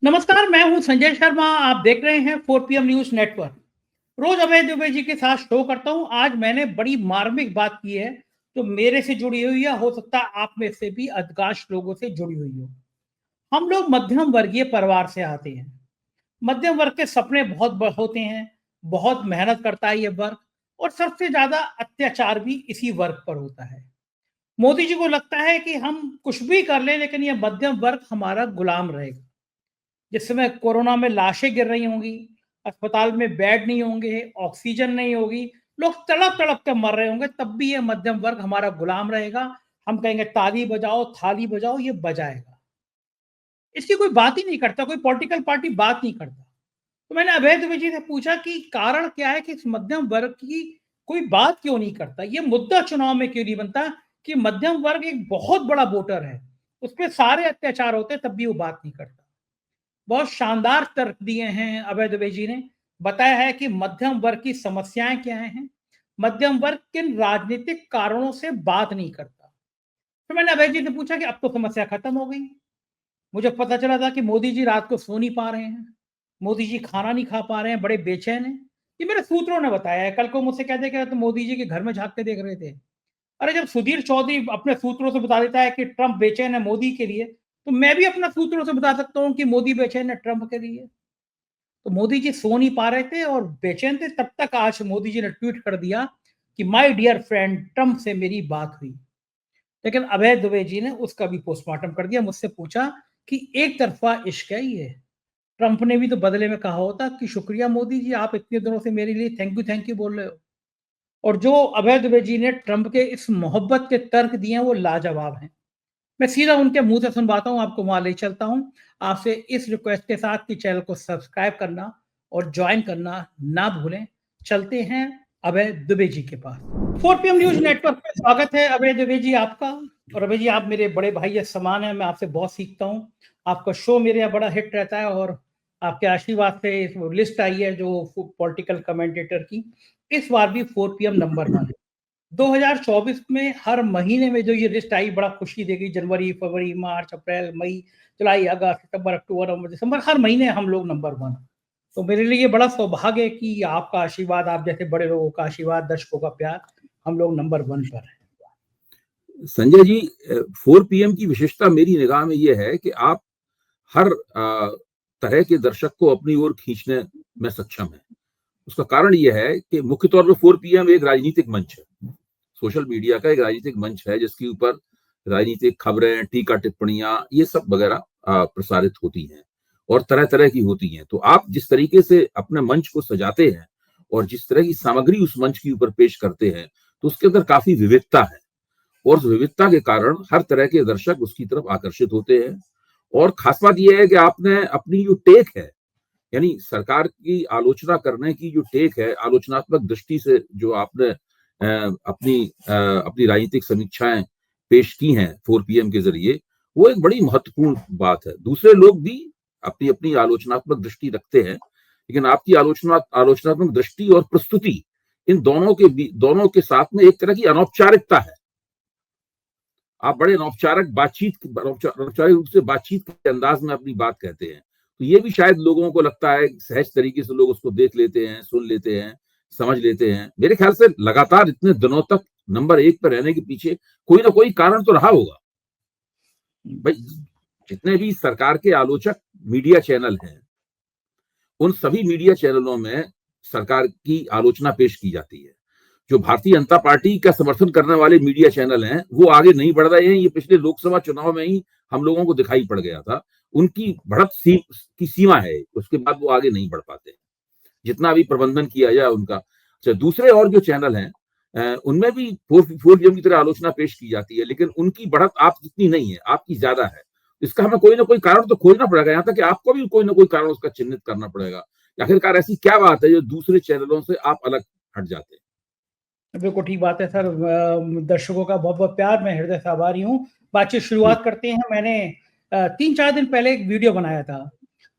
नमस्कार, मैं हूं संजय शर्मा। आप देख रहे हैं 4 PM न्यूज नेटवर्क। रोज अभय दुबे जी के साथ शो करता हूं। आज मैंने बड़ी मार्मिक बात की है जो मेरे से जुड़ी हुई है। हो सकता है आप में से भी अधिकांश लोगों से जुड़ी हुई हो। हम लोग मध्यम वर्गीय परिवार से आते हैं। मध्यम वर्ग के सपने बहुत होते हैं। बहुत मेहनत करता है ये वर्ग। और सबसे ज्यादा अत्याचार भी इसी वर्ग पर होता है। मोदी जी को लगता है कि हम कुछ भी कर लें लेकिन ये मध्यम वर्ग हमारा गुलाम रहेगा। जिस समय कोरोना में लाशें गिर रही होंगी, अस्पताल में बेड नहीं होंगे, ऑक्सीजन नहीं होगी, लोग तड़प-तड़प के मर रहे होंगे, तब भी ये मध्यम वर्ग हमारा गुलाम रहेगा। हम कहेंगे ताली बजाओ, थाली बजाओ, ये बजाएगा। इसकी कोई बात ही नहीं करता, कोई पॉलिटिकल पार्टी बात नहीं करता। तो मैंने अभय द्विवेदी जी से पूछा कि कारण क्या है कि इस मध्यम वर्ग की कोई बात क्यों नहीं करता? ये मुद्दा चुनाव में क्यों नहीं बनता कि मध्यम वर्ग एक बहुत बड़ा वोटर है, उसपे सारे अत्याचार होते हैं, तब भी वो बात नहीं करता। बहुत शानदार तर्क दिए हैं अभय दुबे जी ने। बताया है कि मध्यम वर्ग की समस्याएं क्या हैं। मध्यम वर्ग किन राजनीतिक कारणों से बात नहीं करता। तो मैंने अभय जी से पूछा कि अब तो समस्या खत्म हो गई। मुझे पता चला था कि मोदी जी रात को सो नहीं पा रहे हैं, मोदी जी खाना नहीं खा पा रहे हैं, बड़े बेचैन हैं। ये मेरे सूत्रों ने बताया है। कल को मुझसे कह दे कि तो मोदी जी के घर में झांक के देख रहे थे। अरे जब सुधीर चौधरी अपने सूत्रों से बता देता है कि ट्रंप बेचैन है मोदी के लिए, तो मैं भी अपना सूत्रों से बता सकता हूँ कि मोदी बेचैन है ट्रंप के लिए। तो मोदी जी सो नहीं पा रहे थे और बेचैन थे, तब तक आज मोदी जी ने ट्वीट कर दिया कि माय डियर फ्रेंड ट्रंप से मेरी बात हुई। लेकिन अभय दुबे जी ने उसका भी पोस्टमार्टम कर दिया। मुझसे पूछा कि एक तरफा इश्क है ये। ट्रंप ने भी तो बदले में कहा होता कि शुक्रिया मोदी जी, आप इतने दिनों से मेरे लिए थैंक यू बोल रहे हो। और जो अभय दुबे जी ने ट्रंप के इस मोहब्बत के तर्क दिए हैं वो लाजवाब हैं। मैं सीधा उनके मुंह से सुनवाता हूँ, आपको वहां ले चलता हूँ। आपसे इस रिक्वेस्ट के साथ कि चैनल को सब्सक्राइब करना और ज्वाइन करना ना भूलें। चलते हैं अभय दुबे जी के पास। 4 PM न्यूज नेटवर्क पे स्वागत है अभय दुबे जी आपका। और अभय जी, आप मेरे बड़े भाई के समान हैं, मैं आपसे बहुत सीखता हूँ। आपका शो मेरे यहाँ बड़ा हिट रहता है और आपके आशीर्वाद से लिस्ट आई है जो पॉलिटिकल कमेंटेटर की। इस बार भी 4 PM नंबर 1 है। 2024 में हर महीने में जो ये लिस्ट आई बड़ा खुशी देगी। जनवरी, फरवरी, मार्च, अप्रैल, मई, जुलाई, अगस्त, सितंबर, अक्टूबर, नवंबर, दिसंबर, हर महीने हम लोग नंबर 1। तो मेरे लिए ये बड़ा सौभाग्य है कि आपका आशीर्वाद, आप जैसे बड़े लोगों का आशीर्वाद, दर्शकों का प्यार, हम लोग नंबर 1 पर है। संजय जी, 4 PM की विशेषता मेरी निगाह में यह है कि आप हर तरह के दर्शक को अपनी ओर खींचने में सक्षम हैं। उसका कारण यह है कि मुख्य तौर पर 4 PM एक राजनीतिक मंच है, सोशल मीडिया का एक राजनीतिक मंच है जिसके ऊपर राजनीतिक खबरें, टीका टिप्पणियां, ये सब वगैरह प्रसारित होती हैं और तरह तरह की होती हैं। तो आप जिस तरीके से अपने मंच को सजाते हैं और जिस तरह की सामग्री उस मंच के ऊपर पेश करते हैं, तो उसके अंदर काफी विविधता है और उस विविधता के कारण हर तरह के दर्शक उसकी तरफ आकर्षित होते हैं। और खास बात यह है कि आपने अपनी जो टेक है, यानी सरकार की आलोचना करने की जो टेक है, आलोचनात्मक दृष्टि से जो आपने अपनी राजनीतिक समीक्षाएं पेश की हैं 4 PM के जरिए, वो एक बड़ी महत्वपूर्ण बात है। दूसरे लोग भी अपनी अपनी आलोचनात्मक दृष्टि रखते हैं, लेकिन आपकी आलोचनात्मक दृष्टि और प्रस्तुति, इन दोनों के साथ में एक तरह की अनौपचारिकता है। आप बड़े अनौपचारिक रूप से बातचीत के अंदाज में अपनी बात कहते हैं। तो ये भी शायद लोगों को लगता है सहज तरीके से लोग उसको देख लेते हैं, सुन लेते हैं, समझ लेते हैं। मेरे ख्याल से लगातार इतने दिनों तक नंबर 1 पर रहने के पीछे कोई ना कोई कारण तो रहा होगा। भाई, जितने भी सरकार के आलोचक मीडिया चैनल हैं, उन सभी मीडिया चैनलों में सरकार की आलोचना पेश की जाती है। जो भारतीय जनता पार्टी का समर्थन करने वाले मीडिया चैनल हैं, वो आगे नहीं बढ़ रहे हैं। ये पिछले लोकसभा चुनाव में ही हम लोगों को दिखाई पड़ गया था। उनकी बढ़त की सीमा है, उसके बाद वो आगे नहीं बढ़ पाते, जितना भी प्रबंधन किया जाए उनका। अच्छा, दूसरे और जो चैनल हैं, उनमें भी 4 PM की तरह आलोचना पेश की जाती है, लेकिन उनकी बढ़त आप जितनी नहीं है, आपकी ज्यादा है। इसका हमें कोई ना कोई कारण तो खोजना पड़ेगा। यहाँ तक कि आपको भी कोई ना कोई कारण उसका चिन्हित करना पड़ेगा। आखिरकार ऐसी क्या बात है जो दूसरे चैनलों से आप अलग हट जाते हैं? बिल्कुल ठीक बात है सर। दर्शकों का बहुत बहुत प्यार, मैं हृदय से आभारी हूँ। बातचीत शुरुआत करते हैं। मैंने 3-4 दिन पहले एक वीडियो बनाया था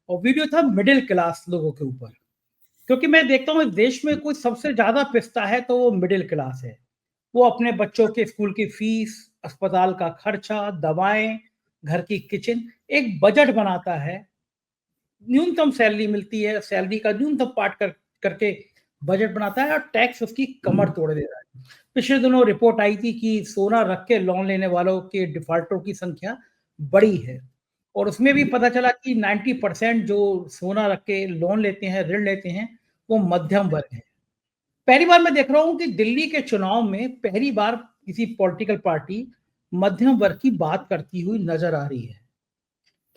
और वीडियो था मिडिल क्लास लोगों के ऊपर। क्योंकि मैं देखता हूँ इस देश में कोई सबसे ज्यादा पिसता है तो वो मिडिल क्लास है। वो अपने बच्चों के स्कूल की फीस, अस्पताल का खर्चा, दवाएं, घर की किचन, एक बजट बनाता है न्यूनतम सैलरी मिलती है, सैलरी का न्यूनतम पार्ट करके बजट बनाता है और टैक्स उसकी कमर तोड़ दे रहा है। पिछले दिनों रिपोर्ट आई थी कि सोना रख के लोन लेने वालों के डिफॉल्टरों की संख्या बड़ी है और उसमें भी पता चला कि 90% जो सोना रख के लोन लेते हैं, ऋण लेते हैं, वो मध्यम वर्ग है। पहली बार मैं देख रहा हूँ कि दिल्ली के चुनाव में पहली बार किसी पॉलिटिकल पार्टी मध्यम वर्ग की बात करती हुई नजर आ रही है।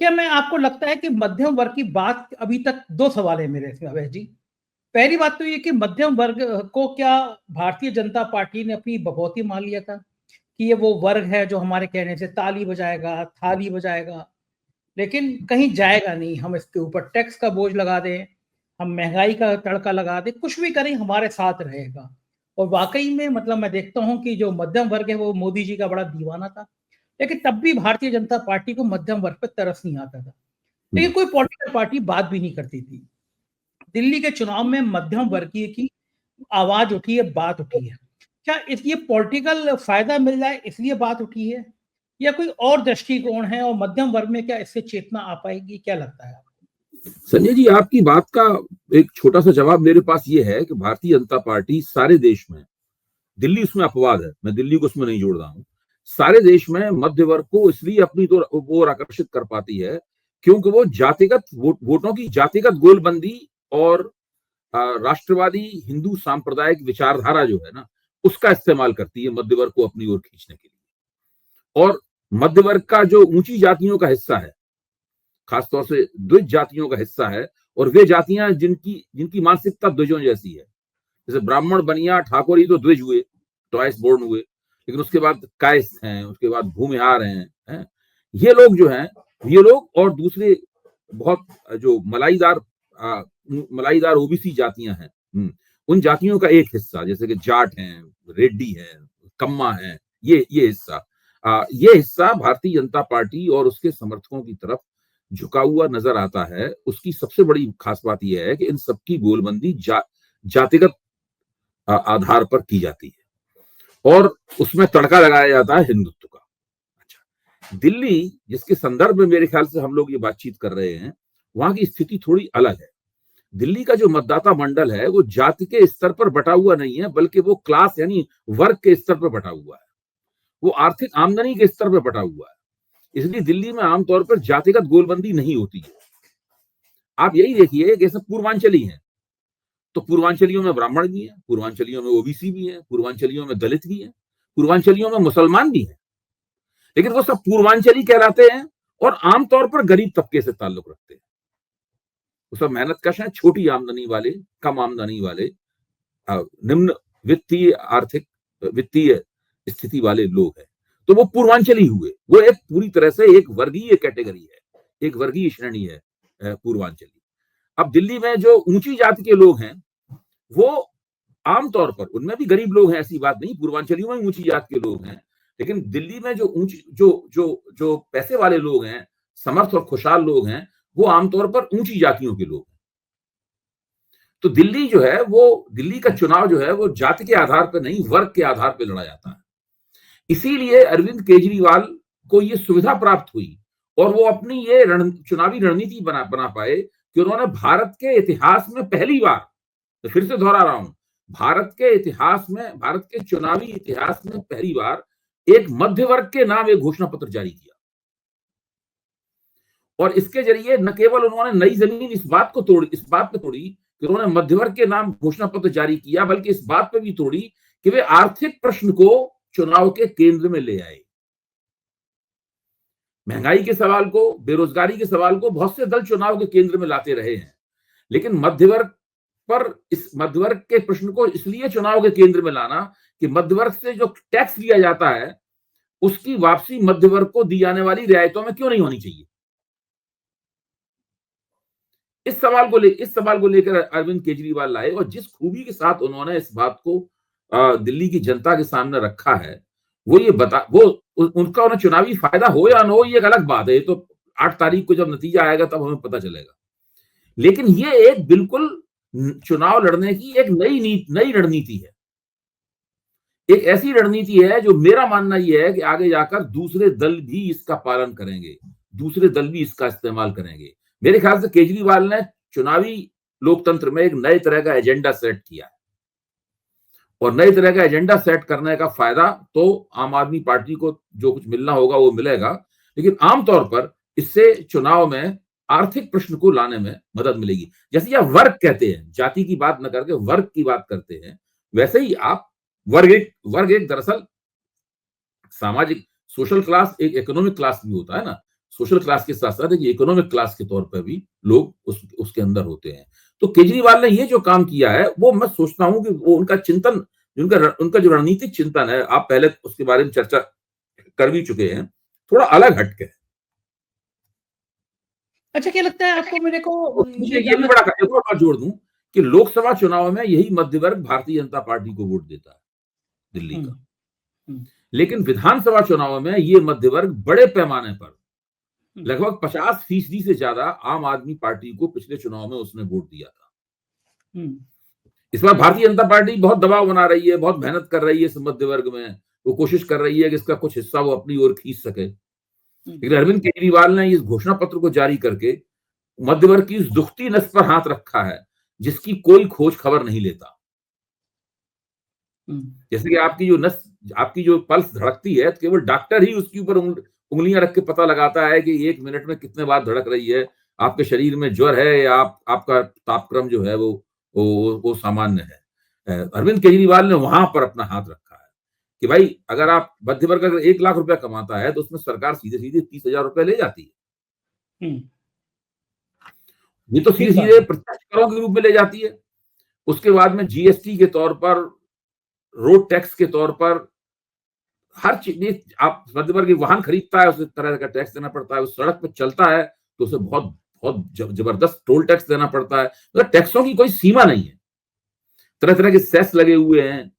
क्या मैं आपको लगता है कि मध्यम वर्ग की बात अभी तक दो सवाल है मेरे इसमें अवैध जी। पहली बात तो ये कि मध्यम वर्ग को क्या भारतीय जनता पार्टी ने अपनी बभौती मान लिया था कि ये वो वर्ग है जो हमारे कहने से ताली बजाएगा, थाली बजाएगा, लेकिन कहीं जाएगा नहीं। हम इसके ऊपर टैक्स का बोझ लगा दें, हम महंगाई का तड़का लगा दें, कुछ भी करें हमारे साथ रहेगा। और वाकई में मतलब मैं देखता हूं कि जो मध्यम वर्ग है वो मोदी जी का बड़ा दीवाना था, लेकिन तब भी भारतीय जनता पार्टी को मध्यम वर्ग पर तरस नहीं आता था, लेकिन कोई पॉलिटिकल पार्टी बात भी नहीं करती थी। दिल्ली के चुनाव में मध्यम वर्गीय की आवाज उठी है, बात उठी है। क्या ये पॉलिटिकल फायदा मिल जाए इसलिए बात उठी है या कोई और दृष्टिकोण है और मध्यम वर्ग में क्या इससे चेतना आ पाएगी, क्या लगता है आपको? संजय जी, आपकी बात का एक छोटा सा जवाब मेरे पास ये है कि भारतीय जनता पार्टी सारे देश में, दिल्ली उसमें अपवाद है, मैं दिल्ली को उसमें नहीं जोड़ रहा हूं, सारे देश में मध्य वर्ग को इसलिए अपनी ओर आकर्षित कर पाती है क्योंकि वो जातिगत वोटों की जातिगत गोलबंदी और राष्ट्रवादी हिंदू सांप्रदायिक विचारधारा जो है ना, उसका इस्तेमाल करती है मध्य वर्ग को अपनी ओर खींचने के लिए। और मध्य वर्ग का जो ऊंची जातियों का हिस्सा है, खासतौर से द्विज जातियों का हिस्सा है, और वे जातियां जिनकी मानसिकता द्विजों जैसी है, जैसे ब्राह्मण, बनिया, ठाकुर, ये तो द्विज हुए, ट्वाइस बोर्न हुए, लेकिन उसके बाद कायस्थ हैं, उसके बाद भूमिहार हैं, ये लोग जो हैं, ये लोग और दूसरे बहुत जो मलाईदार ओबीसी जातियां हैं, उन जातियों का एक हिस्सा, जैसे कि जाट हैं, रेड्डी हैं, कम्मा हैं, ये हिस्सा भारतीय जनता पार्टी और उसके समर्थकों की तरफ झुका हुआ नजर आता है। उसकी सबसे बड़ी खास बात यह है कि इन सबकी गोलबंदी जातिगत आधार पर की जाती है और उसमें तड़का लगाया जाता है हिंदुत्व का। अच्छा, दिल्ली जिसके संदर्भ में मेरे ख्याल से हम लोग ये बातचीत कर रहे हैं, वहां की स्थिति थोड़ी अलग है। दिल्ली का जो मतदाता मंडल है वो जाति के स्तर पर बटा हुआ नहीं है, बल्कि वो क्लास यानी वर्ग के स्तर पर बटा हुआ है, वो आर्थिक आमदनी के स्तर पर बटा हुआ है। इसलिए दिल्ली में आमतौर पर जातिगत गोलबंदी नहीं होती है। आप यही देखिए कि सब पूर्वांचली हैं, तो पूर्वांचलियों में ब्राह्मण भी हैं, पूर्वांचलियों में ओबीसी भी हैं, पूर्वांचलियों में दलित भी हैं, पूर्वांचलियों में मुसलमान भी हैं, लेकिन वो सब पूर्वांचली कहलाते हैं और आमतौर पर गरीब तबके से ताल्लुक रखते हैं। वो सब मेहनत कश हैं, छोटी आमदनी वाले, कम आमदनी वाले, निम्न वित्तीय स्थिति वाले लोग हैं, तो वो पूर्वांचली हुए। वो एक पूरी तरह से एक वर्गीय कैटेगरी है, एक वर्गीय श्रेणी है पूर्वांचली। अब दिल्ली में जो ऊंची जाति के लोग हैं वो आमतौर पर, उनमें भी गरीब लोग हैं, ऐसी बात नहीं, पूर्वांचलियों में ऊंची जाति के लोग हैं, लेकिन दिल्ली में जो ऊंची जो पैसे वाले लोग हैं, समर्थ और खुशहाल लोग हैं, वो आमतौर पर ऊंची जातियों के लोग हैं। तो दिल्ली का चुनाव जो है वो जाति के आधार पर नहीं, वर्ग के आधार पर लड़ा जाता है। इसीलिए अरविंद केजरीवाल को ये सुविधा प्राप्त हुई और वो अपनी ये चुनावी रणनीति बना पाए कि उन्होंने भारत के इतिहास में पहली बार, तो फिर से दोहरा रहा हूं, भारत के चुनावी इतिहास में पहली बार एक मध्य वर्ग के नाम एक घोषणा पत्र जारी किया। और इसके जरिए न केवल उन्होंने नई जमीन इस बात पे तोड़ी कि उन्होंने मध्य वर्ग के नाम घोषणा पत्र जारी किया, बल्कि इस बात पे भी तोड़ी कि वे आर्थिक प्रश्न को चुनाव के केंद्र में ले आए। महंगाई के सवाल को, बेरोजगारी के सवाल को बहुत से दल चुनाव के केंद्र में लाते रहे हैं, लेकिन इस मध्यवर्ग के प्रश्न को इसलिए चुनाव के केंद्र में लाना कि मध्यवर्ग से जो टैक्स लिया जाता है उसकी वापसी मध्यवर्ग को दी जाने वाली रियायतों में क्यों नहीं होनी चाहिए। इस सवाल को लेकर अरविंद केजरीवाल लाए, और जिस खूबी के साथ उन्होंने इस बात को दिल्ली की जनता के सामने रखा है, उनका उन्हें चुनावी फायदा हो या न हो ये एक अलग बात है, तो 8 तारीख को जब नतीजा आएगा तब हमें पता चलेगा। लेकिन ये एक बिल्कुल चुनाव लड़ने की एक नई रणनीति है, एक ऐसी रणनीति है जो मेरा मानना यह है कि आगे जाकर दूसरे दल भी इसका पालन करेंगे, दूसरे दल भी इसका इस्तेमाल करेंगे। मेरे ख्याल से केजरीवाल ने चुनावी लोकतंत्र में एक नए तरह का एजेंडा सेट किया है, और नए तरह का एजेंडा सेट करने का फायदा तो आम आदमी पार्टी को जो कुछ मिलना होगा वो मिलेगा, लेकिन आमतौर पर इससे चुनाव में आर्थिक प्रश्न को लाने में मदद मिलेगी। जैसे आप वर्ग कहते हैं, जाति की बात न करके वर्ग की बात करते हैं, वैसे ही आप वर्ग एक दरअसल सामाजिक सोशल क्लास, एक इकोनॉमिक क्लास भी होता है ना। सोशल क्लास के साथ साथ एक इकोनॉमिक क्लास के तौर पर भी लोग उसके अंदर होते हैं। तो केजरीवाल ने ये जो काम किया है वो मैं सोचता हूं कि वो उनका चिंतन, उनका जो रणनीतिक चिंतन है, आप पहले उसके बारे में चर्चा कर भी चुके हैं, थोड़ा अलग हटके है। अच्छा, क्या लगता है आपको, मेरे को ये भी बड़ा एक और बात जोड़ दूं कि लोकसभा चुनाव में यही मध्य वर्ग भारतीय जनता पार्टी को वोट देता है, दिल्ली का। लेकिन विधानसभा चुनाव में ये मध्य वर्ग बड़े पैमाने पर लगभग 50% से ज्यादा आम आदमी पार्टी को पिछले चुनाव में उसने वोट दिया था। इस बार भारतीय जनता पार्टी बहुत दबाव बना रही है, बहुत मेहनत कर रही है इस मध्य वर्ग में, वो कोशिश कर रही है कि इसका कुछ हिस्सा वो अपनी ओर खींच सके। लेकिन अरविंद केजरीवाल ने इस घोषणा पत्र को जारी करके मध्य वर्ग की उस दुखती नस पर हाथ रखा है जिसकी कोई खोज खबर नहीं लेता। जैसे कि आपकी जो नस, आपकी जो पल्स धड़कती है, तो केवल डॉक्टर ही उसके ऊपर उंगलियां रख के पता लगाता है कि 1 मिनट में कितने बार धड़क रही है, आपके शरीर में ज्वर है या आपका तापक्रम जो है वो सामान्य है। अरविंद केजरीवाल ने वहां पर अपना हाथ रखा है कि भाई अगर आप मध्य वर्ग अगर 1 लाख रुपया कमाता है तो उसमें सरकार सीधे सीधे 30,000 रुपए ले जाती है। ये तो सीधे सीधे प्रत्यक्ष करों के रूप में ले जाती है। उसके बाद में जीएसटी के तौर पर, रोड टैक्स के तौर पर, हर चीज, आप मध्य वर्ग वाहन खरीदता है उसे तरह का टैक्स देना पड़ता है, उस सड़क पर चलता है तो उसे बहुत बहुत जबरदस्त टोल टैक्स देना पड़ता है। मतलब टैक्सों की कोई सीमा नहीं है। तरह तरह के सेस लगे हुए हैं,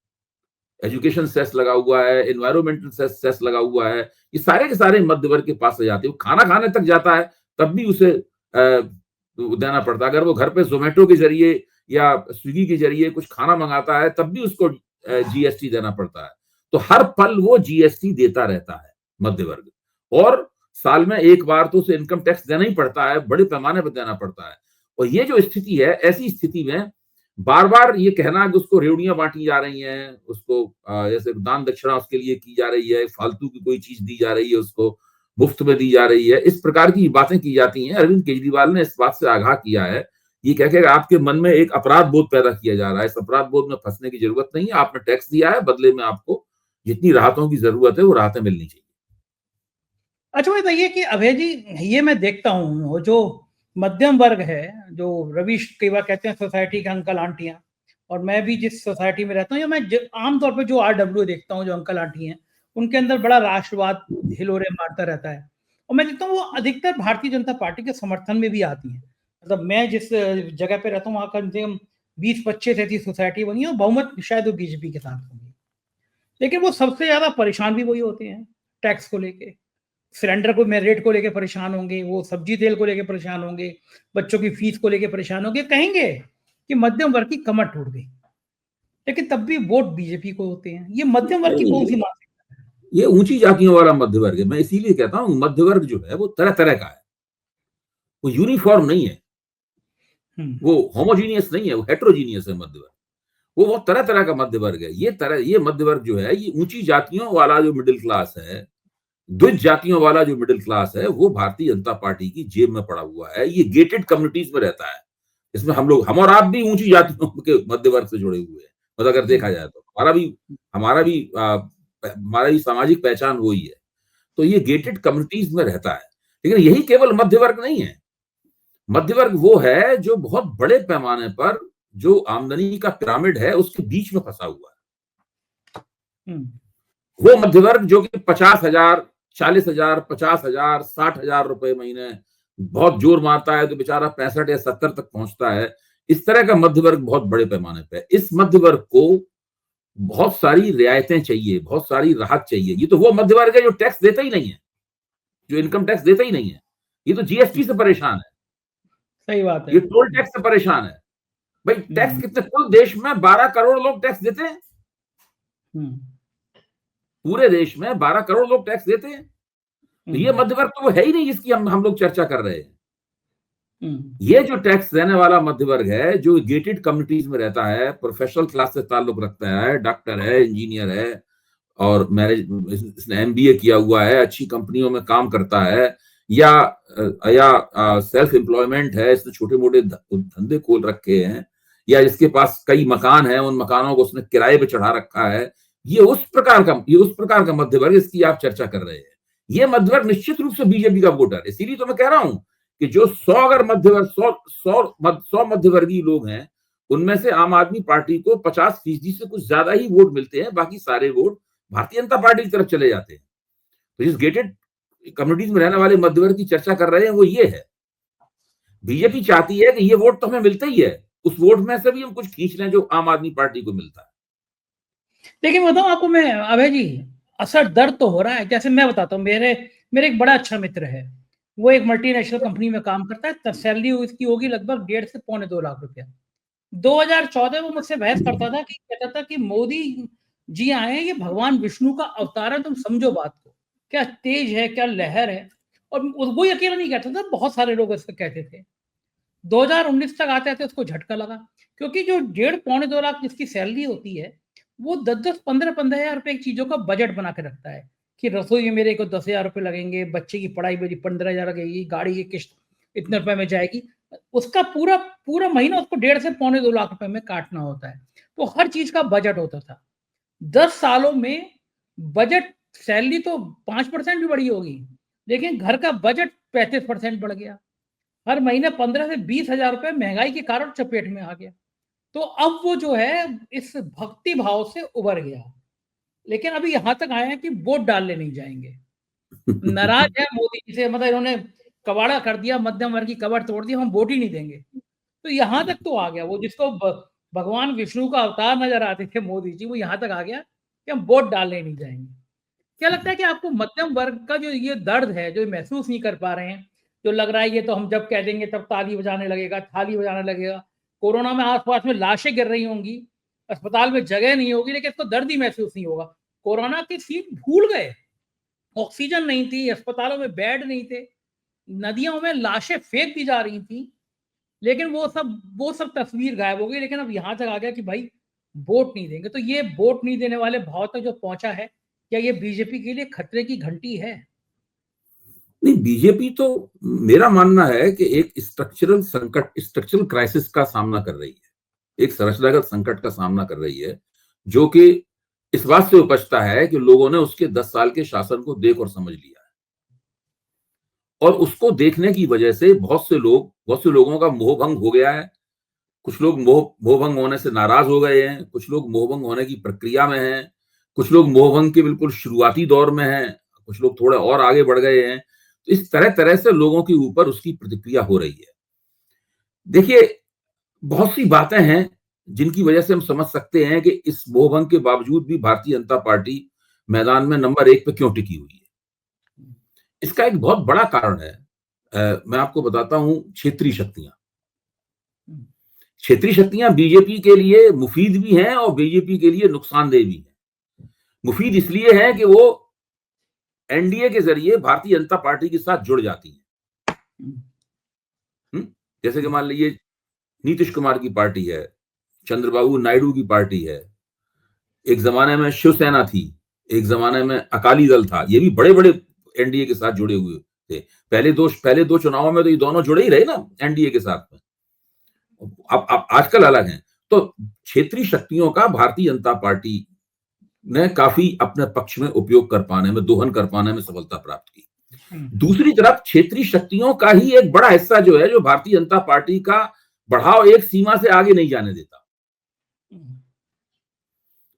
एजुकेशन सेस लगा हुआ है, एनवायरमेंटल सेस लगा हुआ है, ये सारे के सारे मध्य वर्ग के पास से जाते हैं। खाना खाने तक जाता है तब भी उसे देना पड़ता है। अगर वो घर पे जोमेटो के जरिए या स्विगी के जरिए कुछ खाना मंगाता है तब भी उसको जीएसटी देना पड़ता है। तो हर पल वो जीएसटी देता रहता है मध्य वर्ग, और साल में एक बार तो उसे इनकम टैक्स देना ही पड़ता है, बड़े पैमाने पर देना पड़ता है। और ये जो स्थिति है, ऐसी स्थिति में बार बार ये कहना कि उसको रेवड़ियां बांटी जा रही हैं, उसको जैसे दान दक्षिणा उसके लिए की जा रही है, फालतू की कोई चीज दी जा रही है, उसको मुफ्त में दी जा रही है, इस प्रकार की बातें की जाती हैं। अरविंद केजरीवाल ने इस बात से आगाह किया है, ये कह के आपके मन में एक अपराध बोध पैदा किया जा रहा है। इस अपराध बोध में फंसने की जरूरत नहीं है। आपने टैक्स दिया है, बदले में आपको जितनी राहतों की जरूरत है वो राहतें मिलनी चाहिए। अच्छा, बताइए कि अभय जी, ये मैं देखता हूँ जो मध्यम वर्ग है, जो रवीश कई बार कहते हैं सोसाइटी के अंकल आंटियां, और मैं भी जिस सोसाइटी में रहता हूँ, या मैं आमतौर पर जो आरडब्ल्यू देखता हूँ, जो अंकल आंटी हैं, उनके अंदर बड़ा राष्ट्रवाद हिलोरे मारता रहता है। और मैं देखता हूँ वो अधिकतर भारतीय जनता पार्टी के समर्थन में भी आती हैं। मतलब मैं जिस जगह पे रहता हूँ वहां कम से कम 20-25 ऐसी सोसाइटी बनी है और बहुमत शायद वो बीजेपी के साथ होगी। लेकिन वो सबसे ज्यादा परेशान भी वही होते हैं, टैक्स को लेके, सिलेंडर को में रेट को लेके परेशान होंगे, वो सब्जी तेल को लेके परेशान होंगे, बच्चों की फीस को लेके परेशान होंगे, कहेंगे कि मध्यम वर्ग की कमर टूट गई, लेकिन तब भी वोट बीजेपी को होते हैं। ये मध्यम वर्ग की कौन सी मानसिकता है? ये ऊंची जातियों वाला मध्य वर्ग है। मैं इसीलिए कहता हूं मध्य वर्ग जो है वो तरह तरह का है, वो यूनिफॉर्म नहीं है, वो होमोजीनियस नहीं है, वो हेट्रोजीनियस है मध्य वर्ग। वो बहुत तरह तरह का मध्य वर्ग है। ये मध्य वर्ग जो है, ये ऊंची जातियों वाला जो मिडिल क्लास है, द्विज जातियों वाला जो मिडिल क्लास है, वो भारतीय जनता पार्टी की जेब में पड़ा हुआ है। ये गेटेड कम्युनिटीज में रहता है। इसमें हम और आप भी ऊंची जातियों के मध्य वर्ग से जुड़े हुए हैं। मतलब अगर देखा जाए तो हमारा भी सामाजिक पहचान वही है। तो ये गेटेड कम्युनिटीज में रहता है। लेकिन यही केवल मध्य वर्ग नहीं है। मध्य वर्ग वो है जो बहुत बड़े पैमाने पर जो आमदनी का पिरामिड है उसके बीच में फंसा हुआ है। वो मध्य वर्ग जो कि 50,000, 40,000, 50,000, 60,000 रुपए महीने बहुत जोर मारता है तो बेचारा 65 या 70 तक पहुंचता है। इस तरह का मध्य वर्ग बहुत बड़े पैमाने पे। इस मध्य वर्ग को बहुत सारी रियायतें चाहिए, बहुत सारी राहत चाहिए। ये तो वो मध्य वर्ग है जो टैक्स देता ही नहीं है, जो इनकम टैक्स देता ही नहीं है। ये तो जीएसटी से परेशान है, सही बात है। ये टोल टैक्स से परेशान है। भाई टैक्स कितने, कुल देश में 12 करोड़ लोग टैक्स देते हैं। पूरे देश में 12 करोड़ लोग टैक्स देते हैं। तो ये मध्य वर्ग तो वो है ही नहीं जिसकी हम लोग चर्चा कर रहे हैं। ये जो टैक्स देने वाला मध्य वर्ग है, जो गेटेड कम्युनिटीज में रहता है, प्रोफेशनल क्लास से ताल्लुक रखता है, डॉक्टर है, इंजीनियर है, और मैनेज इसने एमबीए किया हुआ है, अच्छी कंपनियों में काम करता है, या सेल्फ एम्प्लॉयमेंट है, इसने छोटे मोटे धंधे खोल रखे हैं, या जिसके पास कई मकान हैं, उन मकानों को उसने किराए पे चढ़ा रखा है, ये उस प्रकार का मध्य वर्ग, इसकी आप चर्चा कर रहे हैं। ये मध्य वर्ग निश्चित रूप से बीजेपी का वोटर है। इसीलिए तो मैं कह रहा हूं कि जो 100 अगर मध्यवर्ग 100 मध्यवर्गीय लोग हैं, उनमें से आम आदमी पार्टी को 50% से कुछ ज्यादा ही वोट मिलते हैं, बाकी सारे वोट भारतीय जनता पार्टी की तरफ चले जाते हैं। तो जिस गेटेड कम्युनिटीज में रहने वाले मध्यवर्ग की चर्चा कर रहे हैं वो ये है, बीजेपी चाहती है कि ये वोट तो हमें मिलता ही है, उस वोट में से भी हम कुछ खींच लें जो आम आदमी पार्टी को मिलता है। देखिए बताऊं आपको मैं अभय जी, असर दर्द तो हो रहा है। जैसे मैं बताता हूँ, मेरे एक बड़ा अच्छा मित्र है, वो एक मल्टीनेशनल कंपनी में काम करता है, सैलरी उसकी होगी लगभग 1.5 से पौने 2 लाख रुपया। 2014 वो मुझसे बहस करता था, कि कहता था कि मोदी जी आए हैं, ये भगवान विष्णु का अवतार है, तुम समझो बात को, क्या तेज है, क्या लहर है। और वो अकेला नहीं कहता था, बहुत सारे लोग इसका कहते थे। 2019 तक आते आते उसको झटका लगा, क्योंकि जो 1.5 पौने 2 लाख जिसकी सैलरी होती है, वो 10-10 15-15 हजार रुपए एक चीजों का बजट बना के रखता है, कि रसोई में मेरे को 10,000 रुपए लगेंगे, बच्चे की पढ़ाई मेरी 15,000 लगेगी, गाड़ी की किस्त इतने रुपए में जाएगी। उसका पूरा पूरा महीना उसको 1.5 से पौने 2 लाख रुपए में काटना होता है। तो हर चीज का बजट होता था। 10 सालों में बजट, सैलरी तो 5% भी बढ़ी होगी, लेकिन घर का बजट 35% बढ़ गया। हर महीने 15 से 20 हजार रुपए महंगाई के कारण चपेट में आ गया। तो अब वो जो है इस भक्ति भाव से उबर गया, लेकिन अभी यहां तक आए हैं कि वोट डालने नहीं जाएंगे। नाराज है मोदी जी से, मतलब इन्होंने कबाड़ा कर दिया, मध्यम वर्ग की कबर तोड़ दी, हम वोट ही नहीं देंगे। तो यहां तक तो आ गया, वो जिसको भगवान विष्णु का अवतार नजर आते थे मोदी जी, वो यहां तक आ गया कि हम वोट डालने नहीं जाएंगे। क्या लगता है कि आपको मध्यम वर्ग का जो ये दर्द है, जो महसूस नहीं कर पा रहे हैं, जो लग रहा है ये तो हम जब कह देंगे तब ताली बजाने लगेगा, थाली बजाने लगेगा, कोरोना में आसपास में लाशें गिर रही होंगी, अस्पताल में जगह नहीं होगी, लेकिन इसको दर्द ही महसूस नहीं होगा। कोरोना की सीन भूल गए, ऑक्सीजन नहीं थी, अस्पतालों में बेड नहीं थे, नदियों में लाशें फेंक दी जा रही थी, लेकिन वो सब तस्वीर गायब हो गई। लेकिन अब यहां तक आ गया कि भाई वोट नहीं देंगे। तो ये वोट नहीं देने वाले भाव तक जो पहुंचा है, क्या ये बीजेपी के लिए खतरे की घंटी है? नहीं, बीजेपी तो मेरा मानना है कि एक स्ट्रक्चरल क्राइसिस का सामना कर रही है, एक संरचनागत संकट का सामना कर रही है, जो कि इस बात से उपजता है कि लोगों ने उसके 10 साल के शासन को देख और समझ लिया है, और उसको देखने की वजह से बहुत से लोगों का मोहभंग हो गया है। कुछ लोग मोहभंग होने से नाराज हो गए हैं, कुछ लोग मोहभंग होने की प्रक्रिया में हैं, कुछ लोग मोहभंग के बिल्कुल शुरुआती दौर में हैं, कुछ लोग थोड़े और आगे बढ़ गए हैं। तो इस तरह तरह से लोगों के ऊपर उसकी प्रतिक्रिया हो रही है। देखिए, बहुत सी बातें हैं जिनकी वजह से हम समझ सकते हैं कि इस मोहभंग के बावजूद भी भारतीय जनता पार्टी मैदान में नंबर 1 पे क्यों टिकी हुई है। इसका एक बहुत बड़ा कारण है, मैं आपको बताता हूं, क्षेत्रीय शक्तियां। क्षेत्रीय शक्तियां बीजेपी के लिए मुफीद भी हैं और बीजेपी के लिए नुकसानदेह भी हैं। मुफीद इसलिए है कि वो एनडीए के जरिए भारतीय जनता पार्टी के साथ जुड़ जाती है। जैसे कि मान लीजिए नीतीश कुमार की पार्टी है, चंद्रबाबू नायडू की पार्टी है, एक जमाने में शिवसेना थी, एक जमाने में अकाली दल था, ये भी बड़े बड़े एनडीए के साथ जुड़े हुए थे। पहले दो चुनावों में तो ये दोनों जुड़े ही रहे ना एनडीए के साथ में। अब आजकल अलग हैं। तो क्षेत्रीय शक्तियों का भारतीय जनता पार्टी ने काफी अपने पक्ष में उपयोग कर पाने में, दोहन कर पाने में सफलता प्राप्त की। दूसरी तरफ क्षेत्रीय शक्तियों का ही एक बड़ा हिस्सा जो है, जो भारतीय जनता पार्टी का बढ़ाव एक सीमा से आगे नहीं जाने देता।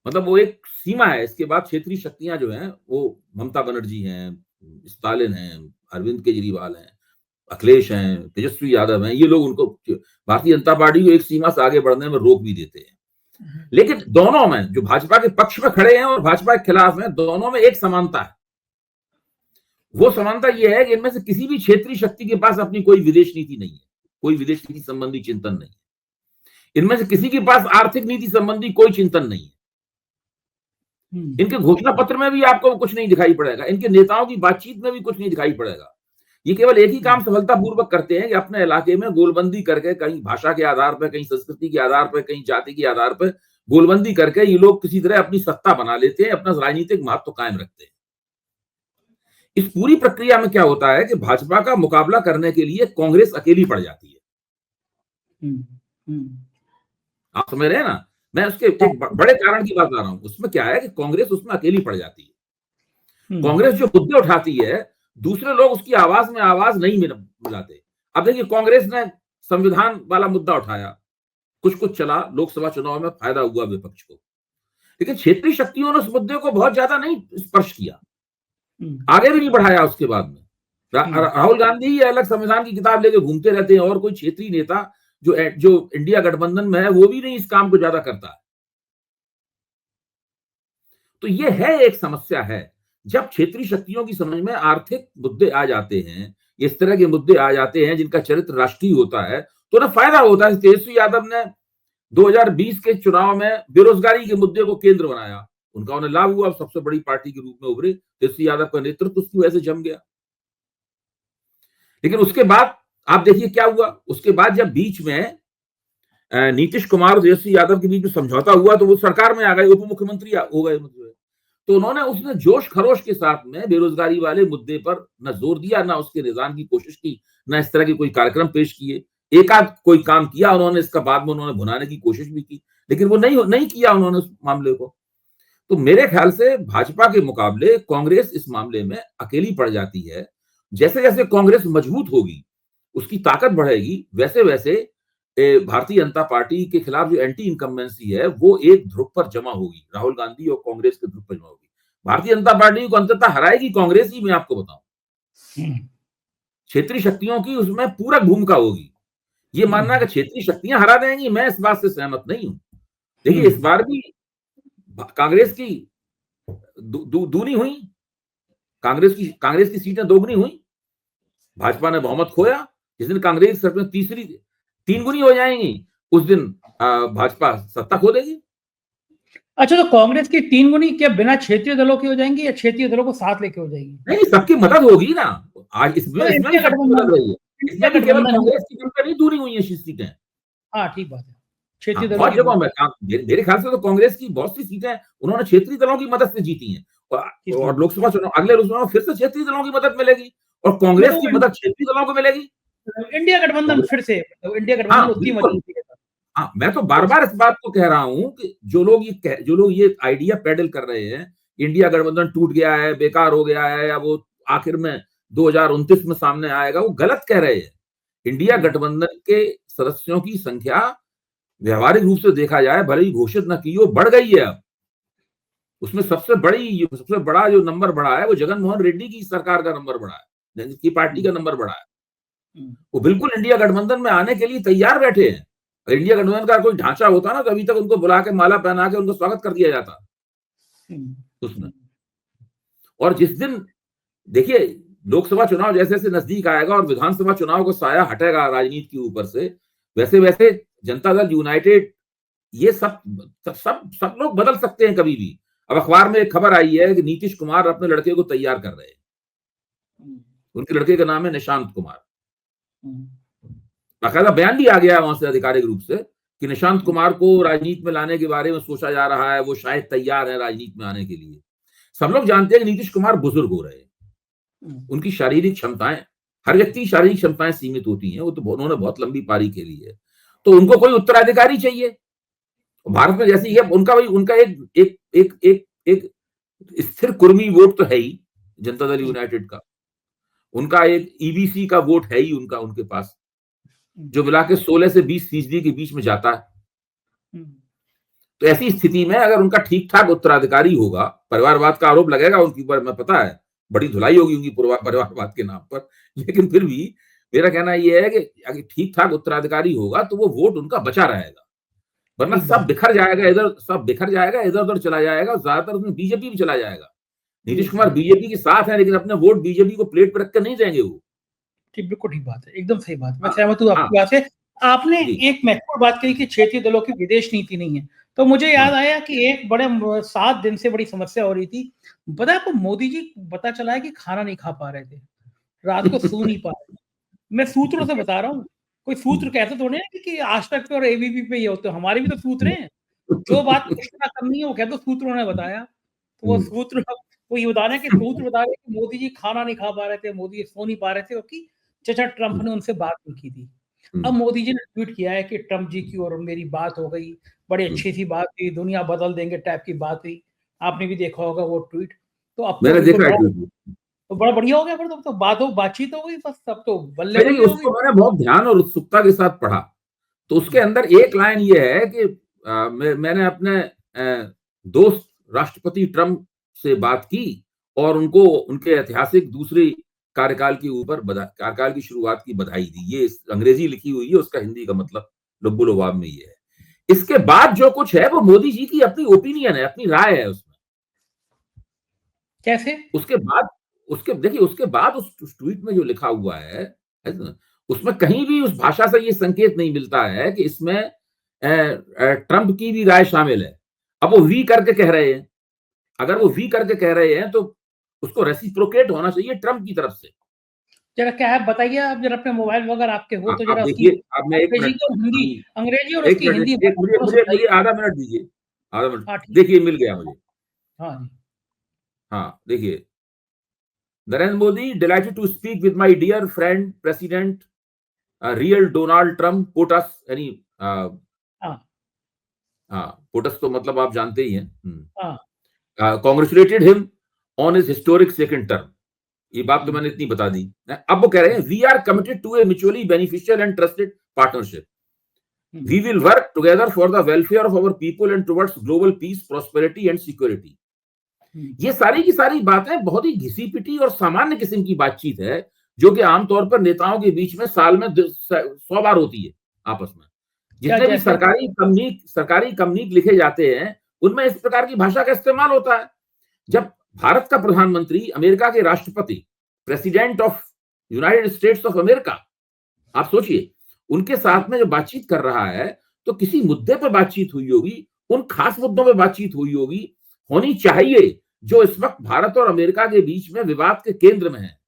मतलब वो एक सीमा है, इसके बाद क्षेत्रीय शक्तियां जो हैं, वो ममता बनर्जी हैं, स्टालिन हैं, अरविंद केजरीवाल हैं, अखिलेश हैं, तेजस्वी यादव हैं, ये लोग उनको, भारतीय जनता पार्टी को एक सीमा से आगे बढ़ने में रोक भी देते हैं। लेकिन दोनों में, जो भाजपा के पक्ष में खड़े हैं और भाजपा के खिलाफ हैं, दोनों में एक समानता है। वो समानता यह है कि इनमें से किसी भी क्षेत्रीय शक्ति के पास अपनी कोई विदेश नीति नहीं है, कोई विदेश नीति संबंधी चिंतन नहीं है। इनमें से किसी के पास आर्थिक नीति संबंधी कोई चिंतन नहीं है। इनके घोषणा पत्र में भी आपको कुछ नहीं दिखाई पड़ेगा, इनके नेताओं की बातचीत में भी कुछ नहीं दिखाई पड़ेगा। ये केवल एक ही काम सफलतापूर्वक करते हैं कि अपने इलाके में गोलबंदी करके, कहीं भाषा के आधार पर, कहीं संस्कृति के आधार पर, कहीं जाति के आधार पर गोलबंदी करके ये लोग किसी तरह अपनी सत्ता बना लेते हैं, अपना राजनीतिक महत्व कायम रखते हैं। इस पूरी प्रक्रिया में क्या होता है कि भाजपा का मुकाबला करने के लिए कांग्रेस अकेली पड़ जाती है। आप समझ रहे हैं ना? मैं उसके एक बड़े कारण की बात कर रहा हूं। उसमें क्या है कि कांग्रेस उसमें अकेली पड़ जाती है। कांग्रेस जो मुद्दे उठाती है, दूसरे लोग उसकी आवाज में आवाज नहीं मिलाते। अब देखिए, कांग्रेस ने संविधान वाला मुद्दा उठाया, कुछ चला, लोकसभा चुनाव में फायदा हुआ विपक्ष को, लेकिन क्षेत्रीय शक्तियों ने उस मुद्दे को बहुत ज्यादा नहीं स्पर्श किया, आगे भी नहीं बढ़ाया। उसके बाद में राहुल गांधी ही अलग संविधान की किताब लेके घूमते रहते हैं, और कोई क्षेत्रीय नेता जो इंडिया गठबंधन में है वो भी नहीं इस काम को ज्यादा करता है। तो ये है एक समस्या है, जब क्षेत्रीय शक्तियों की समझ में आर्थिक मुद्दे आ जाते हैं, इस तरह के मुद्दे आ जाते हैं जिनका चरित्र राष्ट्रीय होता है, तो ना फायदा होता है। तेजस्वी यादव ने 2020 के चुनाव में बेरोजगारी के मुद्दे को केंद्र बनाया, उनका उन्हें लाभ हुआ, सबसे बड़ी पार्टी के रूप में उभरे, तेजस्वी यादव का नेतृत्व उसकी वजह से जम गया। लेकिन उसके बाद आप देखिए क्या हुआ। उसके बाद जब बीच में नीतीश कुमार और तेजस्वी यादव के बीच में समझौता हुआ, तो वो सरकार में आ गए, उप मुख्यमंत्री हो गए। तो उन्होंने उसने जोश खरोश के साथ में बेरोजगारी वाले मुद्दे पर न जोर दिया, ना उसके निदान की कोशिश की, ना इस तरह के कोई कार्यक्रम पेश किए। एक आध कोई काम किया उन्होंने, इसका बाद में उन्होंने भुनाने की कोशिश भी की, लेकिन वो नहीं किया उन्होंने उस मामले को। तो मेरे ख्याल से भाजपा के मुकाबले कांग्रेस इस मामले में अकेली पड़ जाती है। जैसे जैसे कांग्रेस मजबूत होगी, उसकी ताकत बढ़ेगी, वैसे वैसे भारतीय जनता पार्टी के खिलाफ जो एंटी इनकम्बेंसी है वो एक ध्रुव पर जमा होगी, राहुल गांधी और कांग्रेस के ध्रुव पर जमा होगी। भारतीय जनता पार्टी को अंततः हराएगी कांग्रेस ही, मैं आपको बताऊं। क्षेत्रीय शक्तियों की उसमें पूरा भूमिका होगी। ये मानना कि क्षेत्रीय शक्तियां हरा देंगी, मैं इस बात से सहमत नहीं हूं। देखिए, इस बार भी कांग्रेस की दूनी हुई, कांग्रेस की सीटें दोगुनी हुई, भाजपा ने बहुमत खोया। जिस दिन कांग्रेस तीसरी 3 गुनी हो जाएंगी, उस दिन भाजपा सत्ता खो देगी। अच्छा, तो कांग्रेस की 3 गुनी क्या बिना क्षेत्रीय दलों की हो जाएंगी या क्षेत्रीय दलों को साथ लेके हो जाएगी? नहीं, सबकी मदद होगी ना। आज इसमें भी सबकी मदद रही है, इसमें भी केवल कांग्रेस की जनता नहीं दूरी हुई है सीटें। हाँ, ठीक बात है। क्षेत्रीय बहुत जगहों में मेरे ख्याल से तो कांग्रेस की बहुत सी सीटें उन्होंने क्षेत्रीय दलों की मदद से जीती हैं, और लोकसभा चुनाव, अगले लोकसभा में फिर से क्षेत्रीय दलों की मदद मिलेगी, और कांग्रेस की मदद क्षेत्रीय दलों को मिलेगी। इंडिया गठबंधन फिर से, इंडिया गठबंधन उतनी मजबूती के साथ। हाँ, मैं तो बार बार इस बात को कह रहा हूं कि जो लोग ये आइडिया पेडल कर रहे हैं, इंडिया गठबंधन टूट गया है, बेकार हो गया है, या वो आखिर में 2029 में सामने आएगा, वो गलत कह रहे हैं। इंडिया गठबंधन के सदस्यों की संख्या व्यवहारिक रूप से देखा जाए, भले ही घोषित न की हो, बढ़ गई है। अब उसमें सबसे बड़ा जो नंबर बढ़ा है वो जगनमोहन रेड्डी की सरकार का नंबर बढ़ा है, जिसकी पार्टी का नंबर बढ़ा है। वो बिल्कुल इंडिया गठबंधन में आने के लिए तैयार बैठे हैं। इंडिया गठबंधन का कोई ढांचा होता ना, तो अभी तक उनको बुला के माला पहना के उनको स्वागत कर दिया जाता उसमें। और जिस दिन देखिए, लोकसभा चुनाव जैसे जैसे नजदीक आएगा और विधानसभा चुनाव को साया हटेगा राजनीति के ऊपर से, वैसे वैसे जनता दल यूनाइटेड, ये सब लोग बदल सकते हैं कभी भी। अब अखबार में एक खबर आई है कि नीतीश कुमार अपने लड़के को तैयार कर रहे हैं। उनके लड़के का नाम है निशांत कुमार। बाकायदा बयान भी आ गया वहां से आधिकारिक रूप से कि निशांत कुमार को राजनीति में लाने के बारे में सोचा जा रहा है, वो शायद तैयार है राजनीति में आने के लिए। सब लोग जानते हैं कि नीतीश कुमार बुजुर्ग हो रहे हैं, उनकी शारीरिक क्षमताएं, हर व्यक्ति की शारीरिक क्षमताएं सीमित होती हैं, वो तो उन्होंने बहुत लंबी पारी खेली है, तो उनको कोई उत्तराधिकारी चाहिए। भारत में जैसे ही उनका एक स्थिर कुर्मी वोट तो है ही जनता दल यूनाइटेड का, उनका एक ईबीसी का वोट है ही उनके पास, जो मिला के 16 से 20% के बीच में जाता है। तो ऐसी स्थिति में अगर उनका ठीक ठाक उत्तराधिकारी होगा, परिवारवाद का आरोप लगेगा उनके ऊपर, मैं पता है बड़ी धुलाई होगी उनकी परिवारवाद के नाम पर, लेकिन फिर भी मेरा कहना यह है कि अगर ठीक ठाक उत्तराधिकारी होगा तो वो वोट उनका बचा रहेगा, वरना सब बिखर जाएगा, इधर उधर चला जाएगा, ज्यादातर उसमें बीजेपी भी चला जाएगा। नीतीश कुमार बीजेपी के साथ है, लेकिन अपने वोट बीजेपी को प्लेट पर रख कर नहीं देंगे वो। ठीक, बिल्कुल ठीक बात है, एकदम सही बात, मैं सहमत हूँ आपकी बात से। आपने एक महत्वपूर्ण बात कही कि क्षेत्रीय दलों की विदेश नीति नहीं है, तो मुझे याद आया कि एक बड़े 7 दिन से बड़ी समस्या हो रही थी, पता है आपको, मोदी जी पता चला है कि खाना नहीं खा पा रहे थे। रात को सो नहीं पा रहे। मैं सूत्रों से बता रहा हूँ, कोई सूत्र कहते थोड़े हैं कि आज तक पे और एबीपी पे ये होते, हमारे भी तो सूत्र हैं। जो बात पुष्टता करनी है वो कह दो सूत्रों ने बताया। तो वो सूत्र वो ये बता रहे हैं कि सूत्र बता रहे हैं कि मोदी जी खाना नहीं खा पा रहे थे, मोदी जी सो नहीं पा रहे थे क्योंकि चाचा ट्रंप ने उनसे बात नहीं की थी। अब मोदी जी ने ट्वीट किया है कि ट्रंप जी की और मेरी बात हो गई, बड़ी अच्छी सी बात हुई, दुनिया बदल देंगे टाइप की बात हुई। आपने भी देखा होगा वो ट्वीट। तो अब तो मैंने बिल्कुल देखा है तो बड़ा बढ़िया हो गया, फिर तो बातचीत हो गई, बस तब तो बल्ले देखिए, बल्ले हो गई। उसको मैंने बहुत ध्यान और उत्सुकता के साथ पढ़ा, तो उसके अंदर एक लाइन ये है कि मैंने अपने दोस्त राष्ट्रपति ट्रंप से बात की और उनको उनके ऐतिहासिक दूसरी कार्यकाल कार्यकाल की शुरुआत की बधाई दी। ये अंग्रेजी लिखी हुई है, उसका हिंदी का मतलब लुब्बु लुभाब में ये है। इसके बाद जो कुछ है वो मोदी जी की अपनी ओपिनियन है, अपनी राय है उसमें। कैसे? उसके बाद देखिए, उसके बाद उस ट्वीट में जो लिखा हुआ है ना, उसमें कहीं भी उस भाषा से ये संकेत नहीं मिलता है कि इसमें ट्रंप की भी राय शामिल है। अब वो वी करके कह रहे हैं, अगर वो वी करके कह रहे हैं तो उसको रेसिप्रोकेट होना चाहिए ट्रंप की तरफ से। जरा क्या है बताइए आप, जरा अपने मोबाइल वगैरह आपके हो तो आप जरा उसकी देखिए, अब मैं एक अंग्रेजी मिनट और हिंदी, अंग्रेजी और एक उसकी मिनट हिंदी एक मुझे मुझे मुझे आधा मिनट दीजिए, आधा मिनट। हाँ ठीक। देखिए, मिल गया मुझे। हाँ जी। हाँ, देखिए, Narendra Modi delighted to speak with my dear friend president real Donald Trump POTUS, यानी हाँ पोटस तो मतलब आप जानते ही हैं। हाँ congratulated him on his historic second term. ये बात तो मैंने इतनी बता दी। अब वो कह रहे हैं, we are committed to a mutually beneficial and trusted partnership. We will work together for the welfare of our people and towards global peace, prosperity and security. ये सारी की सारी बातें बहुत ही घिसी पिटी और सामान्य किस्म की बातचीत है, जो कि आमतौर पर नेताओं के बीच में साल में 100 बार होती है आपस में। जितने भी सरकारी कम्युनिक लिखे जाते हैं, उनमें इस प्रकार की भाषा का इस्तेमाल होता है। जब भारत का प्रधानमंत्री अमेरिका के राष्ट्रपति, president of United states of America, आप सोचिए, उनके साथ में जो बातचीत कर रहा है, तो किसी मुद्दे पर बातचीत हुई होगी, उन खास मुद्दों पर बातचीत हुई होगी, होनी चाहिए, जो इस वक्त भारत और अमेरिका के बीच में विवाद के केंद्र में है।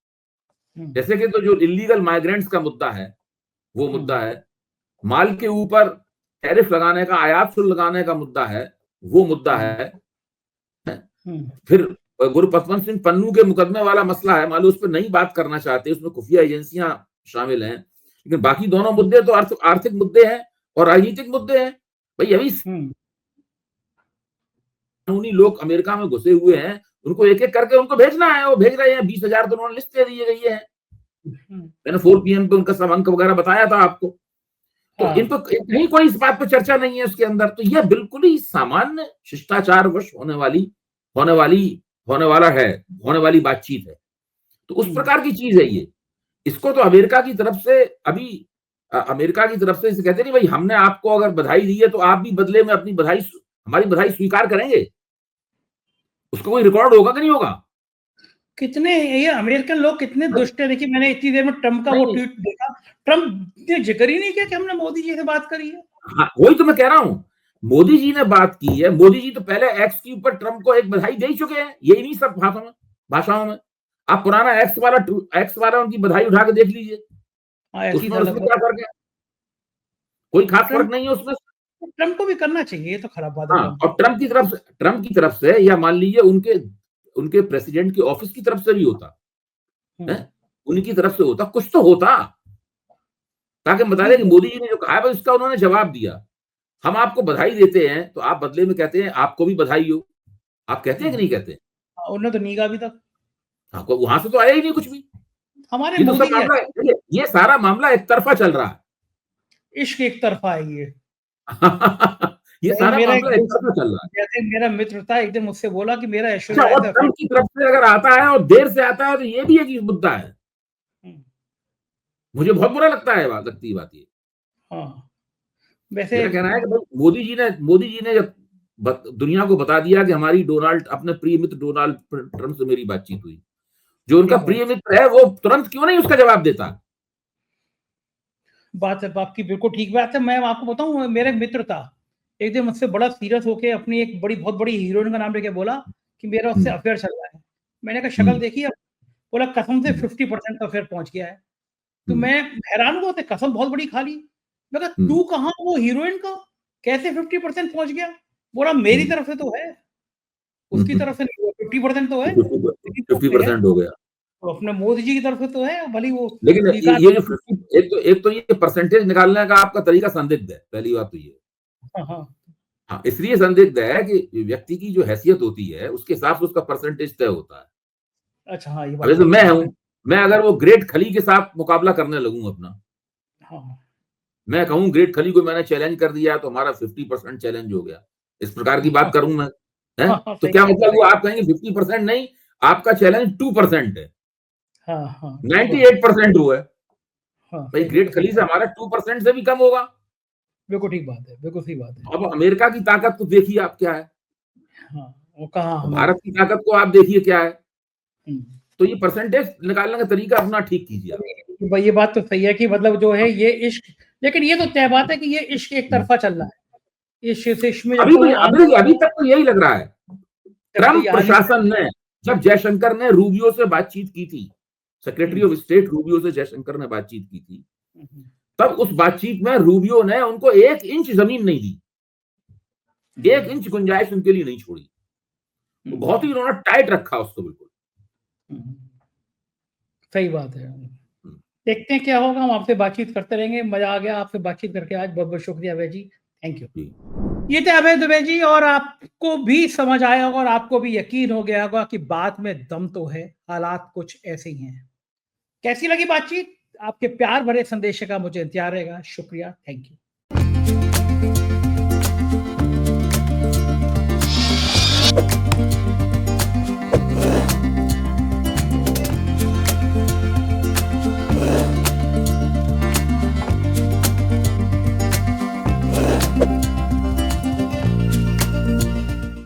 जैसे कि तो जो इलीगल माइग्रेंट्स का मुद्दा है, वो मुद्दा है। माल के ऊपर टैरिफ लगाने का, आयात शुल्क लगाने का मुद्दा है, वो मुद्दा है। फिर गुरपतवंत सिंह पन्नू के मुकदमे वाला मसला है, मान लो उस पर नहीं बात करना चाहते, उसमें खुफिया एजेंसियां शामिल हैं, लेकिन बाकी दोनों मुद्दे तो आर्थिक मुद्दे हैं और राजनीतिक मुद्दे हैं। भाई अभी कानूनी लोग अमेरिका में घुसे हुए हैं, उनको एक एक करके उनको भेजना है, वो भेज रहे हैं। 20,000 तो उन्होंने लिस्ट दे दी गई है। मैंने 4 PM पे उनका सब अंक वगैरह बताया था आपको। तो इनको कहीं कोई इस बात पर चर्चा नहीं है उसके अंदर। तो यह बिल्कुल ही सामान्य शिष्टाचारवश होने वाली बातचीत है। तो उस प्रकार की चीज है ये। इसको तो अमेरिका की तरफ से इसे कहते नहीं, भाई हमने आपको अगर बधाई दी है तो आप भी बदले में हमारी बधाई स्वीकार करेंगे। उसका कोई रिकॉर्ड होगा कि नहीं होगा? कितने ये अमेरिकन लोग कितने दुष्ट है। देखिए, मैंने इतनी देर में ट्रंप का वो ट्वीट देखा, ट्रंप ने जिक्र ही नहीं किया कि हमने मोदी जी से बात करी है। हाँ, वही तो मैं कह रहा हूं, मोदी जी ने बात की है। मोदी जी तो पहले एक्स के ऊपर ट्रंप को एक बधाई दे ही चुके हैं, यही नहीं सब भाषाओं में। आप पुराना एक्स वाला उनकी बधाई उठा के देख लीजिए, उसमें क्या फर्क है? कोई खास फर्क नहीं है उसमें। ट्रंप को भी करना चाहिए, तो खराब बात है। और ट्रंप की तरफ से या मान लीजिए उनके प्रेसिडेंट की ऑफिस की तरफ से भी होता है, उनकी तरफ से होता, कुछ तो होता, ताकि बता दें कि मोदी जी ने जो कहा है उसका उन्होंने जवाब दिया। हम आपको बधाई देते हैं तो आप बदले में कहते हैं आपको भी बधाई हो। आप कहते हैं कि नहीं कहते? उन्होंने तो नहीं कहा अभी तक। आपको वहां से तो आया ही नहीं कुछ भी। हमारे ये तो सब मामला, ये सारा मामला एक तरफा चल रहा है। इश्क एक तरफा है ये। ये सारा मामला एक तरफा चल रहा है। जैसे मेरा मित्र था, एक दिन मुझसे बोला कि मेरा ट्रंप की तरफ से अगर आता है और देर से आता है तो ये भी एक मुद्दा है। मुझे बहुत बुरा लगता है बात ये। वैसे मेरा कहना है कि मोदी जी ने जब दुनिया को बता दिया कि अपने प्रिय मित्र डोनाल्ड ट्रंप से मेरी बातचीत हुई, जो उनका प्रिय मित्र है वो तुरंत क्यों नहीं उसका जवाब देता? बात है आपकी, बिल्कुल ठीक बात है। मैं आपको बताऊं, मेरा मित्र था, एक दिन मुझसे बड़ा सीरियस होके अपनी एक बहुत बड़ी हीरोइन का नाम लेके बोला कि मेरा उससे अफेयर चल रहा है। मैंने कहा शक्ल देखी, बोला कसम से 50% का फेयर पहुंच गया है। तो मैं हैरान हुआ, तो कसम बहुत बड़ी खा ली। मैं कहा तू कहाँ, वो हीरोइन का कैसे 50% पहुंच गया? बोला मेरी तरफ से तो है, उसकी तरफ से नहीं हुआ, 50% तो है, 50% हो गया। तो अपने मोदी जी की तरफ से तो है, भले वो लेकिन निकाल। ये जो 50 एक तो ये परसेंटेज निकालने का आपका तरीका संदिग्ध है, पहली बात तो ये। हाँ, हाँ, इसलिए संदिग्ध है कि व्यक्ति की जो हैसियत होती है उसके हिसाब से उसका परसेंटेज तय होता है। अच्छा, हाँ, ये अब बात जैसे सही मैं है। हूं, मैं अगर वो ग्रेट खली के साथ मुकाबला करने लगूं अपना, हाँ, मैं कहूं ग्रेट खली को मैंने चैलेंज कर दिया तो हमारा 50% चैलेंज हो गया, इस प्रकार की बात करूं मैं, है? हाँ, तो सही क्या बात मतलब है। वो आप कहेंगे 50% नहीं, आपका चैलेंज 2% है, हाँ, बिल्कुल, 98% हुआ है। हाँ, भाई ग्रेट खली से हमारा 2% से भी कम होगा। बिल्कुल ठीक बात है, बिल्कुल सही बात है। अब अमेरिका की ताकत को देखिए आप क्या है, हाँ, वो कहाँ और हमें। भारत की ताकत को आप देखिए क्या है। हुँ। तो ये परसेंटेज निकालने का तरीका अपना ठीक कीजिए आप। भाई ये बात तो सही है कि मतलब जो है ये इश्क, लेकिन ये तो तय बात है कि ये इश्क एक तरफा चल रहा है। इश्क में जब अभी तक भी वो अभी तक तो यही लग रहा है। जब तक ये ट्रंप आ नहीं प्रशासन ने, जब जयशंकर ने रूबियो से बातचीत की थी, सेक्रेटरी ऑफ स्टेट रूबियो से जयशंकर ने बातचीत की थी, तब उस बातचीत में रूबियो ने उनको 1 इंच जमीन नहीं दी, 1 इंच गुंजाइश उनके लिए नहीं छोड़ी। तो बहुत ही उन्होंने टाइट रखा उसको बिल्कुल। सही बात है। देखते हैं क्या होगा, हम आपसे बातचीत करते रहेंगे। मजा आ गया आपसे बातचीत करके आज। बहुत बहुत शुक्रिया अभय जी, थैंक यू। ये थे अभय दुबे जी, और आपको भी समझ आया होगा और आपको भी यकीन हो गया होगा कि बात में दम तो है, हालात कुछ ऐसे ही हैं। कैसी लगी बातचीत? आपके प्यार भरे संदेश का मुझे इंतजार रहेगा। शुक्रिया, थैंक यू।